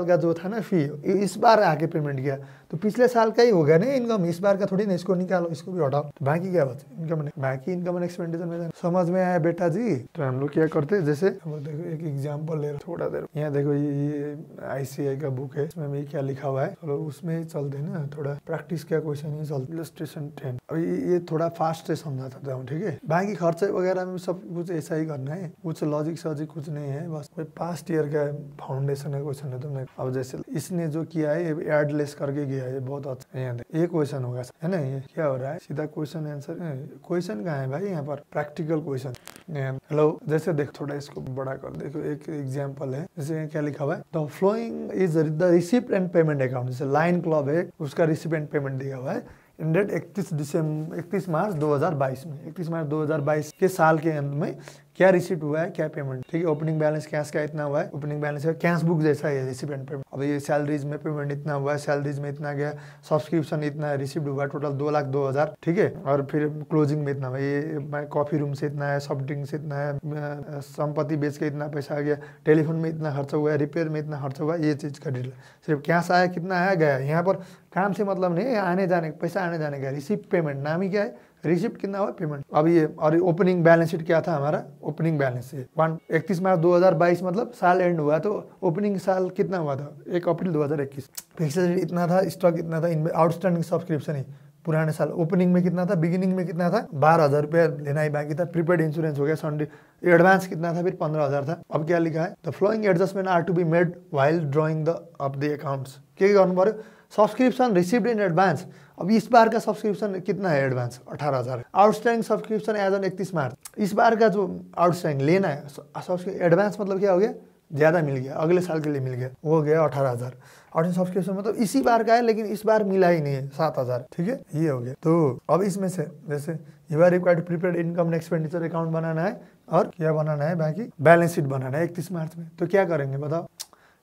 का जो था ना फी, इस बार आके पेमेंट किया, तो पिछले साल का ही हो गया ना इनकम, इस बार का थोड़ी ना, इसको निकालो, इसको भी हटाओ, तो बाकी क्या बचे, बाकी इनकम एंड एक्सपेंडिचर में। समझ में आया बेटा जी? तो हम लोग क्या करते हैं, जैसे देखो एक एग्जाम्पल ले रहे, थोड़ा देर यहाँ देखो, ये ICI का बुक है, इसमें भी क्या लिखा हुआ है, चलो उसमें चलते ना, थोड़ा प्रैक्टिस का क्वेश्चन ही चलते। इलस्ट्रेशन 10, अभी ये थोड़ा फास्ट से समझाता हूँ, ठीक है। बाकी खर्चे वगैरह में सब कुछ ऐसा ही करना है, कुछ लॉजिक सॉजिक कुछ नहीं है, बस कोई पास्ट ईयर का फाउंडेशन का क्वेश्चन है तुमने। अब जैसे इसने जो किया है, एडलेस करके किया है, बहुत अच्छा। यहाँ ये क्वेश्चन होगा, है ना, ये क्या हो रहा है, सीधा क्वेश्चन आंसर। क्वेश्चन कहाँ है भाई, यहाँ पर प्रैक्टिकल क्वेश्चन। हेलो, जैसे देख, थोड़ा इसको बड़ा कर देखो, एक एग्जांपल है, जैसे क्या लिखा हुआ है, the following is the receipt and payment account. जैसे लाइन क्लब है, उसका रिसिप्ट एंड पेमेंट दिया हुआ है, इन डेट 31 मार्च 2022 में, 31 मार्च 2022 के साल के अंत में क्या रिसीट हुआ है, क्या पेमेंट, ठीक है। ओपनिंग बैलेंस कैश का इतना हुआ है, ओपनिंग बैलेंस है कैश बुक जैसा है रिसीट एंड पेमेंट। अब ये सैलरीज में पेमेंट इतना हुआ है, सैलरीज में इतना गया, सब्सक्रिप्शन इतना रिसीव्ड हुआ, टोटल 2,02,000, ठीक है। और फिर क्लोजिंग में इतना हुआ, ये कॉफी रूम से इतना है, सॉफ्ट ड्रिंक से इतना है, संपत्ति बेच के इतना पैसा आ गया, टेलीफोन में इतना खर्चा हुआ है, रिपेयर में इतना खर्चा हुआ है, ये चीज़ का डिटेल। सिर्फ कैश आया कितना आया गया, यहाँ पर काम से मतलब नहीं है, आने जाने पैसा आने जाने का, रिसिप्ट पेमेंट नाम ही क्या है, रिसिप्ट कितना हुआ पेमेंट। अब ये और ओपनिंग बैलेंस शीट क्या था हमारा, ओपनिंग बैलेंस शीट 31 मार्च 2022 मतलब साल एंड हुआ, तो ओपनिंग साल कितना हुआ था 1 अप्रैल 2021। फिक्स्ड इतना था, स्टॉक इतना था, इनमें आउटस्टैंडिंग सब्सक्रिप्शन ही पुराने साल ओपनिंग में कितना था, बिगिनिंग में कितना था, 12,000 रुपया लेना ही बाकी था, प्रीपेड इंश्योरेंस हो गया, संडे एडवांस कितना था, फिर 15,000 था। अब क्या लिखा है, the following adjustment are to be made while drawing the of the accounts. क्या गर्नु पर्यो, सब्सक्रिप्शन रिसीव्ड इन एडवांस। अब इस बार का सब्सक्रिप्शन कितना है advance 18,000। Outstanding subscription as on 31 March, इस बार का जो आउटस्टैंडिंग लेना है सब्सक्रिप्शन एडवांस मतलब क्या हो गया, ज़्यादा मिल गया, अगले साल के लिए मिल गया, वो हो गया 18,000। और सब्सक्रिप्शन मतलब इसी बार का है लेकिन इस बार मिला ही नहीं है 7,000, ठीक है, ये हो गया। तो अब इसमें से जैसे you are required prepaid income expenditure account बनाना है और क्या बनाना है, बाकी बैलेंस शीट बनाना है 31 मार्च में। तो क्या करेंगे बताओ,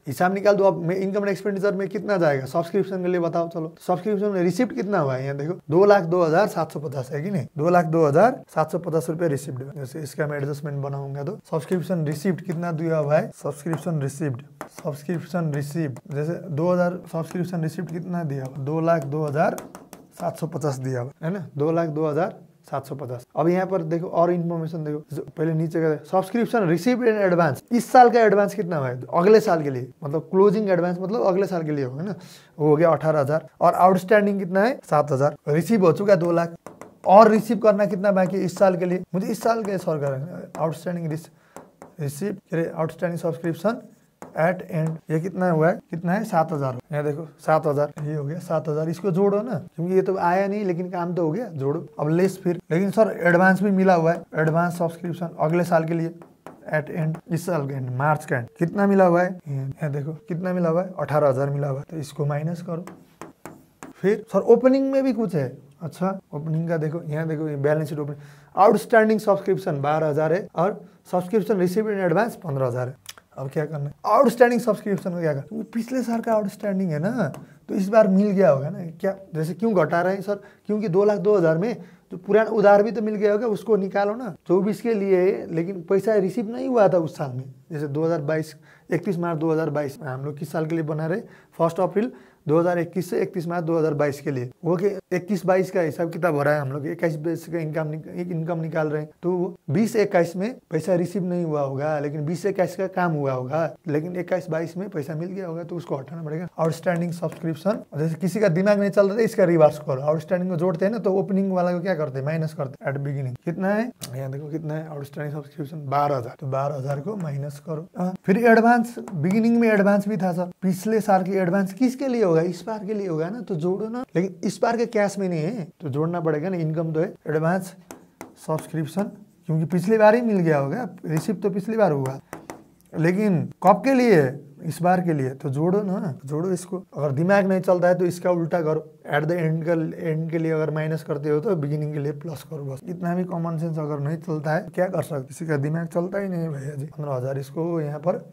हिसाब निकाल दो। अब इनकम एक्सपेंडिचर में कितना जाएगा सब्सक्रिप्शन के लिए बताओ, चलो सब्सक्रिप्शन में रिसिप्ट कितना हुआ है, यहाँ देखो 2,02,750 है कि नहीं, 2,02,750 रुपये रिसिप्ट है। जैसे इसका मैं एडजस्टमेंट बनाऊंगा तो सब्सक्रिप्शन रिसिप्ट कितना दिया हुआ है, सब्सक्रिप्शन रिसिप्ट जैसे 2,000 सब्सक्रिप्शन रिसिप्ट कितना दिया हुआ, 2,02,750 दिया हुआ है ना, 2,02,750। अब यहाँ पर देखो और इन्फॉर्मेशन देखो, पहले नीचे का सब्सक्रिप्शन रिसीव्ड इन एडवांस, इस साल का एडवांस कितना हुआ है, अगले साल के लिए, मतलब क्लोजिंग एडवांस मतलब अगले साल के लिए होगा ना, वो हो गया 18,000। और आउटस्टैंडिंग कितना है 7,000, रिसीव हो चुका 2 लाख, और रिसीव करना कितना बाकी इस साल के लिए, मुझे इस साल के सॉल्व करेंगे। Outstanding receive outstanding subscription eight and, ये कितना हुआ है, कितना है 7,000। यहाँ देखो 7,000, ये हो गया 7,000, इसको जोड़ो ना, क्योंकि ये तो आया नहीं लेकिन काम तो हो गया, जोड़ो। अब लेस फिर, लेकिन सर एडवांस भी मिला हुआ है, एडवांस सब्सक्रिप्शन अगले साल के लिए एट एंड, इस साल के एंड मार्च का एंड कितना मिला हुआ है, यहाँ देखो कितना मिला हुआ है 18,000 मिला हुआ है, तो इसको माइनस करो। फिर सर ओपनिंग में भी कुछ है, अच्छा ओपनिंग का देखो, यहाँ देखो ये balance sheet opening, outstanding subscription 12,000 है और सब्सक्रिप्शन रिसीव्ड इन एडवांस 15,000 है। अब क्या करना है, आउटस्टैंडिंग सब्सक्रिप्शन को क्या करना, पिछले साल का आउटस्टैंडिंग है ना, तो इस बार मिल गया होगा ना, क्या जैसे क्यों घटा रहे हैं सर, क्योंकि 2,02,000 में तो पुराना उधार भी तो मिल गया होगा, उसको निकालो ना, 24 के लिए, लेकिन पैसा रिसीव नहीं हुआ था उस साल में। जैसे 2022 31 मार्च 2022 में हम लोग किस साल के लिए बना रहे, 1 अप्रैल 2021 से 31 मार्च 2022 के लिए, वो कि 21-22 का हिसाब किताब हो रहा है, हम लोग 21-22 का इनकम निकाल रहे हैं, तो 20-21 में पैसा रिसीव नहीं हुआ होगा, लेकिन 20-21 का काम हुआ होगा, लेकिन 21-22 में पैसा मिल गया होगा, तो उसको हटाना पड़ेगा। आउटस्टैंडिंग सब्सक्रिप्शन, जैसे किसी का दिमाग नहीं चल रहा है, इसका रिवर्स करो, आउटस्टैंडिंग को जोड़ते हैं ना, तो ओपनिंग वाला को क्या करते हैं, माइनस करते हैं एट बिगिनिंग। कितना है, यहाँ देखो कितना है आउटस्टैंडिंग सब्सक्रिप्शन 12,000, तो 12,000 को माइनस करो। फिर एडवांस, बिगिनिंग में एडवांस भी था सर, पिछले साल की एडवांस किसके लिए होगा, इस बार के लिए होगा ना, तो जोड़ो ना, लेकिन इस बार के कैश में नहीं है तो जोड़ना पड़ेगा ना, इनकम तो है। एडवांस सब्सक्रिप्शन क्योंकि पिछली बार ही मिल गया होगा, रिसीव तो पिछली बार हुआ, लेकिन कब के लिए, इस बार के लिए, तो जोड़ो ना, जोड़ो इसको। अगर दिमाग नहीं चलता है तो इसका उल्टा करो, एट द एंड के लिए अगर माइनस करते हो तो बिगिनिंग के लिए प्लस करो, बस इतना भी कॉमन सेंस अगर नहीं चलता है क्या कर सकते, किसी का दिमाग चलता ही नहीं भैया जी। 15,000 इसको यहाँ पर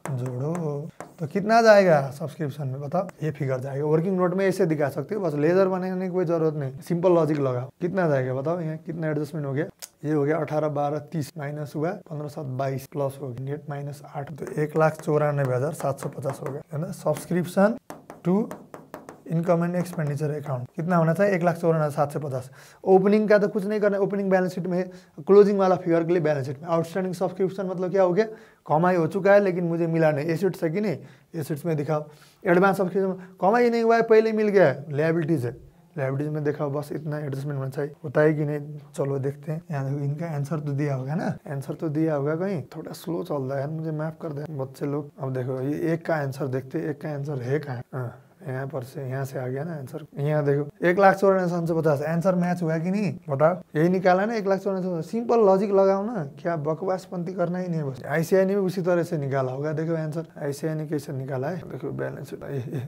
जोड़ो तो कितना जाएगा सब्सक्रिप्शन में बताओ, ये फिगर जाएगा। वर्किंग नोट में ऐसे दिखा सकते हो, बस लेजर बनाने की कोई जरूरत नहीं, सिंपल लॉजिक लगाओ। कितना जाएगा बताओ, यहाँ कितना एडजस्टमेंट हो गया, ये हो गया 18, 12, 30 माइनस हुआ 15, 7, 22 प्लस हो गया नेट माइनस 8, तो 1,94,750 हो गया है ना। Subscription to income and expenditure account कितना होना चाहिए, 1,94,750। ओपनिंग का तो कुछ नहीं करना, ओपनिंग बैलेंस शीट में, क्लोजिंग वाला फिगर के लिए बैलेंस शीट में। आउटस्टैंडिंग सब्सक्रिप्शन मतलब क्या हो गया, कमाई हो चुका है लेकिन मुझे मिला नहीं, एसेट्स है कि नहीं, एसेट्स में दिखाओ। एडवांस सब्सक्रिप्शन कमाई नहीं हुआ है, पहले मिल गया है, लायबिलिटीज है, लायबिलिटीज में दिखाओ, बस इतना एडजस्टमेंट होना चाहिए, होता है कि नहीं, चलो देखते हैं। यहाँ देखो इनका आंसर तो दिया होगा ना, आंसर तो दिया होगा, कहीं थोड़ा स्लो चल रहा है, मुझे माफ कर दे बच्चे लोग। अब देखो ये एक का आंसर देखते, एक का आंसर है कहाँ, यहाँ पर से यहाँ से आ गया ना आंसर। यहाँ देखो 1,54,750 आंसर मैच हुआ कि नहीं बताओ। यही निकाला ना 1,54,750। सिंपल लॉजिक लगाओ ना, क्या बकवासपंती करना ही नहीं है बस। ICI ने भी उसी तरह से निकाला होगा। देखो आंसर ICI ने कैसे निकाला है, देखो बैलेंस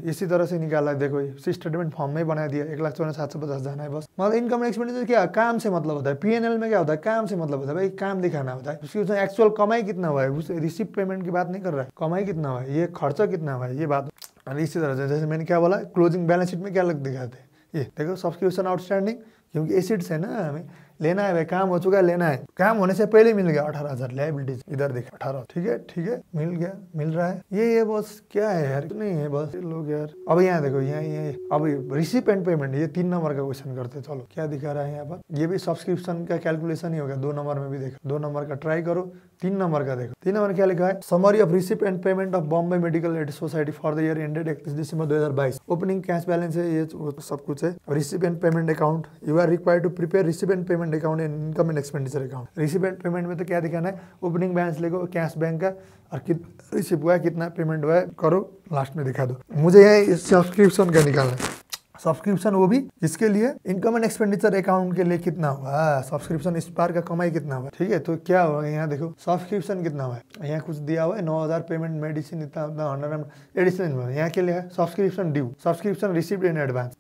इसी तरह से निकाला है। देखो स्टेटमेंट फॉर्म में बना दिया 1,54,750 जाना है बस। मतलब इनकम एक्सपेंडिचर क्या काम से मतलब होता है, PNL में क्या होता है काम से मतलब होता है भाई, काम दिखाना होता है। उसकी उसमें एक्चुअल कमाई कितना हुआ है, उस रिसिप्ट पेमेंट की बात नहीं कर रहा है, कमाई कितना हुआ है, ये खर्चा कितना हुआ है ये बात। इसी तरह से जैसे मैंने क्या बोला क्लोजिंग बैलेंस शीट में क्या लग दिखाते हैं, ये देखो सब्सक्रिप्शन आउटस्टैंडिंग, क्योंकि एसिड्स है ना, हमें लेना है भाई, काम हो चुका है लेना है, काम होने से पहले मिल गया 18,000 लायबिलिटीज, इधर देखा 18, ठीक है मिल गया, मिल रहा है ये बस। क्या है यार, नहीं है बस लोग यार। अब यहाँ देखो यहाँ अब रिसिप्ट एंड पेमेंट, ये 3 नंबर का क्वेश्चन करते। चलो क्या दिखा रहा है यहाँ पर, ये भी सब्सक्रिप्शन का कैलकुलेशन ही होगा। 2 नंबर में भी देखो, 2 नंबर का ट्राई करो, 3 नंबर का देखो। 3 नंबर क्या लिखा है, summary of receipt and payment of Bombay medical aid society for the year ended 31 December 2022। Opening cash balance है, ये सब कुछ है। Receipt and payment account, you are required to prepare receipt and payment account and income and expenditure account. रिसिप्ट and पेमेंट में तो क्या दिखाना है, ओपनिंग बैलेंस लेको कैश बैंक का, और कितना रिसिप्ट हुआ है कितना पेमेंट हुआ है करो, लास्ट में दिखा दो। मुझे यहाँ सब्सक्रिप्शन का निकालना है। सब्सक्रिप्शन वो भी इसके लिए इनकम एंड एक्सपेंडिचर अकाउंट के लिए कितना हुआ, सब्सक्रिप्शन इस बार का कमाई कितना हुआ, ठीक है। तो क्या होगा यहाँ देखो सब्सक्रिप्शन कितना हुआ है, यहाँ कुछ दिया हुआ है 9,000 पेमेंट मेडिसिन इतना 100 एडिशनल, यहाँ के लिए subscription due, subscription received in advance.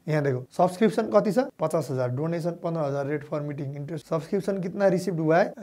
यहाँ देखो सब्सक्रिप्शन कति छ 50,000, donation 15,000, rate for meeting, interest. Subscription कितना रिसीव्ड हुआ है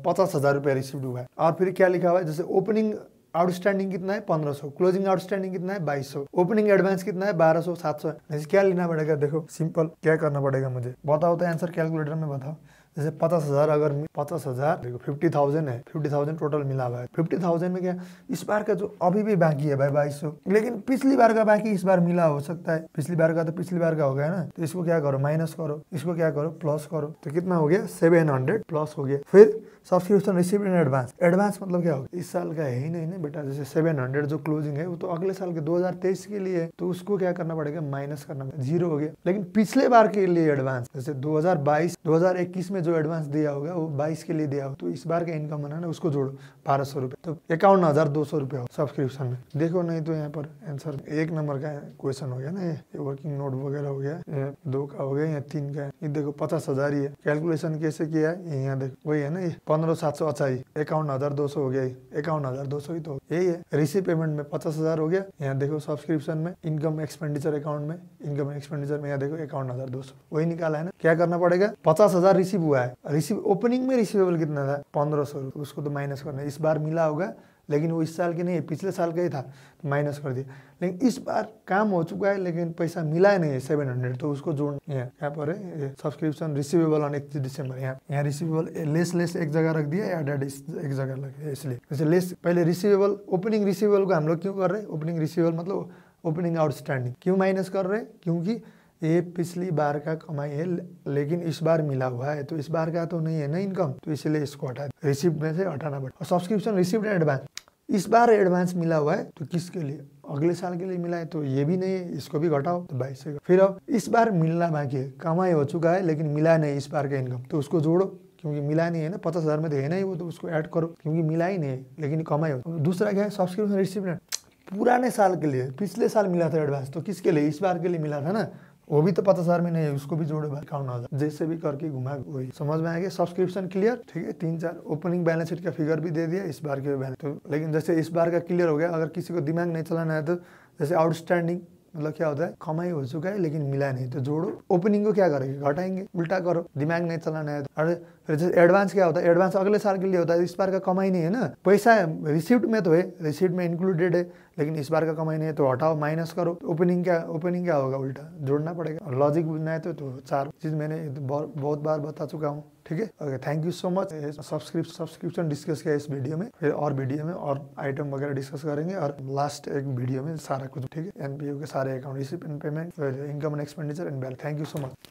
50,000 रुपया रिसीव्ड हुआ है। और फिर क्या लिखा हुआ है, जैसे ओपनिंग आउटस्टैंडिंग कितना है 1500, क्लोजिंग आउटस्टैंडिंग कितना है 2200, ओपनिंग एडवांस कितना है 1200, 700। जैसे क्या लेना पड़ेगा, देखो सिंपल क्या करना पड़ेगा मुझे बताओ, तो आंसर कैलकुलेटर में बताओ। जैसे 50,000 अगर 50,000 देखो 50,000 है, 50,000 टोटल मिला हुआ है। 50,000 में क्या इस बार का जो अभी भी बाकी है भाई 2200, लेकिन पिछली बार का बाकी इस बार मिला हो सकता है। पिछली बार का तो पिछली बार का हो गया ना, तो इसको क्या करो माइनस करो, इसको क्या करो प्लस करो, तो कितना हो गया 700 प्लस हो गया। फिर subscription received in advance, advance मतलब क्या होगा, इस साल का है ही नहीं ना बेटा। जैसे 700 जो क्लोजिंग है वो तो अगले साल के 2023 के लिए है, तो उसको क्या करना पड़ेगा माइनस करना पड़ेगा, 0 हो गया। लेकिन पिछले बार के लिए एडवांस, जैसे 2022 2021 में जो एडवांस दिया होगा वो 22 के लिए दिया होगा, तो इस बार का इनकम बनाना उसको जोड़ो 1200 रुपये, तो 51,200 रुपये हो सब्सक्रिप्शन में। देखो नहीं तो यहाँ पर आंसर 1 नंबर का क्वेश्चन हो गया ना, ये वर्किंग नोट वगैरह हो गया, 2 का हो गया, यहाँ 3 का है। ये देखो 50,000 ही है, कैलकुलेशन कैसे किया है यहाँ देखो वही है ना, ये 15,700 अच्छा ही 51,200 हो गया, 51,200 ही तो यही है। रिसीव पेमेंट में 50,000 हो गया, यहाँ देखो सब्सक्रिप्शन में इनकम एक्सपेंडिचर अकाउंट में, इनकम एक्सपेंडिचर में यहाँ देखो 51,200 वही निकाला है ना। क्या करना पड़ेगा, 50,000 रिसीव हुआ है, रिसीव ओपनिंग में रिसीवेबल कितना था 1500, उसको तो माइनस करना है। इस बार मिला होगा लेकिन वो इस साल की नहीं है, पिछले साल का ही था, तो माइनस कर दिया। लेकिन इस बार काम हो चुका है लेकिन पैसा मिला नहीं है 700, तो उसको जोड़ यहाँ पर है सब्सक्रिप्शन रिसीवेबल ऑन 31 दिसंबर। यहाँ रिसीवेबल लेस एक जगह रख दिया, एडेड एक जगह लग गया, इसलिए जैसे लेस पहले रिसीवेबल, ओपनिंग रिसीवेबल को हम लोग क्यों कर रहे हैं, ओपनिंग रिसीवेबल मतलब ओपनिंग आउटस्टैंडिंग क्यों माइनस कर रहे हैं, क्योंकि ये पिछली बार का कमाई है लेकिन इस बार मिला हुआ है, तो इस बार का तो नहीं है ना इनकम, तो इसलिए इसको हटा रिसिप्ट में से हटाना पड़ेगा। और सब्सक्रिप्शन रिसिप्ट एडवांस, इस बार एडवांस मिला हुआ है तो किसके लिए, अगले साल के लिए मिला है, तो ये भी नहीं है, इसको भी घटाओ तो 22 से। फिर अब इस बार मिलना बाकी है, कमाई हो चुका है लेकिन मिला नहीं इस बार का इनकम, तो उसको जोड़ो क्योंकि मिला नहीं है ना, 50,000 में तो है नहीं वो, तो उसको ऐड करो क्योंकि मिला ही नहीं है लेकिन कमाई हो। दूसरा क्या है, सब्सक्रिप्शन रिसिप्ट पुराने साल के लिए, पिछले साल मिला था एडवांस, तो किसके लिए, इस बार के लिए मिला था ना, वो भी तो 50,000 में नहीं है, उसको भी जोड़े भाई 51,000, जैसे भी करके घुमा, वही समझ में आ गया। सब्सक्रिप्शन क्लियर, ठीक है। 3-4 ओपनिंग बैलेंस शीट का फिगर भी दे दिया, इस बार के बैलेंस तो, लेकिन जैसे इस बार का क्लियर हो गया। अगर किसी को दिमाग नहीं चलाना है तो जैसे आउटस्टैंडिंग मतलब क्या होता है, कमाई हो चुका है लेकिन मिला नहीं, तो जोड़ो। ओपनिंग को क्या करेंगे, घटाएंगे, उल्टा करो, दिमाग नहीं चलाना है। और फिर जैसे एडवांस क्या होता है, एडवांस अगले साल के लिए होता है, इस बार का कमाई नहीं है ना, पैसा रिसिप्ट में तो है, रिसिप्ट में इंक्लूडेड है लेकिन इस बार का कमाई नहीं है, तो हटाओ माइनस करो। ओपनिंग क्या होगा, उल्टा जोड़ना पड़ेगा। और लॉजिक बुझना है तो 4 चीज मैंने बहुत बार बता चुका हूँ, ठीक है। Okay, thank you so much. Subscription discuss किया इस वीडियो में, फिर और वीडियो में और आइटम वगैरह डिस्कस करेंगे, और लास्ट एक वीडियो में सारा कुछ, ठीक है। NPO के सारे अकाउंट, रिसिप्ट and payment, income and expenditure and balance. Thank you so much.